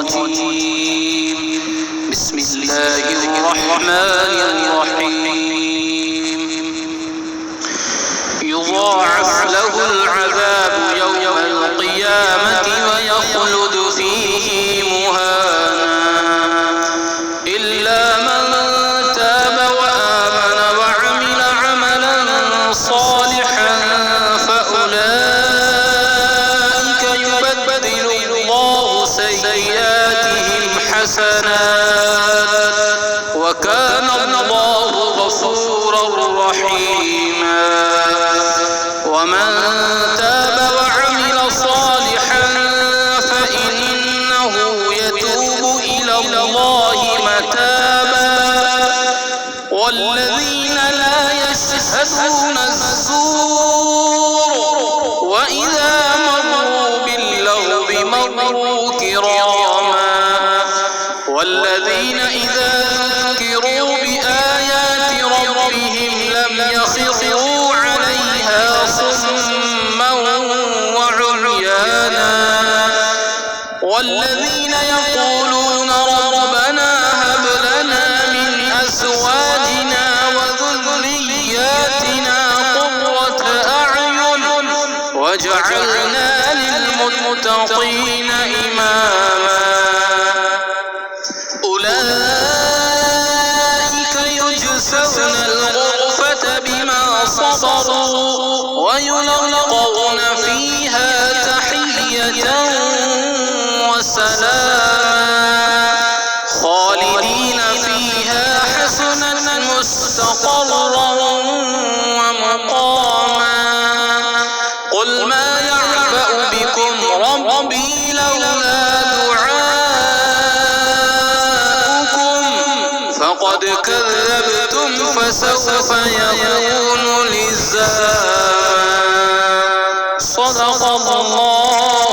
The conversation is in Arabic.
الرجيم. بسم الله الرحمن الرحيم. يضاعف له العذاب يوم القيامة ويخلد فيه مهانا إلا من تاب وآمن وعمل عملا صالحا فأولئك يبدل الله سيئاتهم حسنات وكان الله غفورا رحيما. ومن تاب وعمل صالحا فإنه يتوب إلى الله متابا. والذين لا يشهدون الزور وإذا مروا باللغو مروا كراما. والذين إذا ذكروا بآيات ربهم لم يخروا عليها صما وعميانا. والذين يقولون ربنا هب لنا من أزواجنا وذرياتنا قرة أعين واجعلنا للمتقين إماما. أولئك يجزون الغرفة بما صبروا ويلقون فيها تحية وسلاما خالدين فيها حسنت مستقرا ومقاما. قل ما يعبأ بكم ربي لولا دعاؤكم فقد كذبتم فسوف يكون لزاما. صدق الله.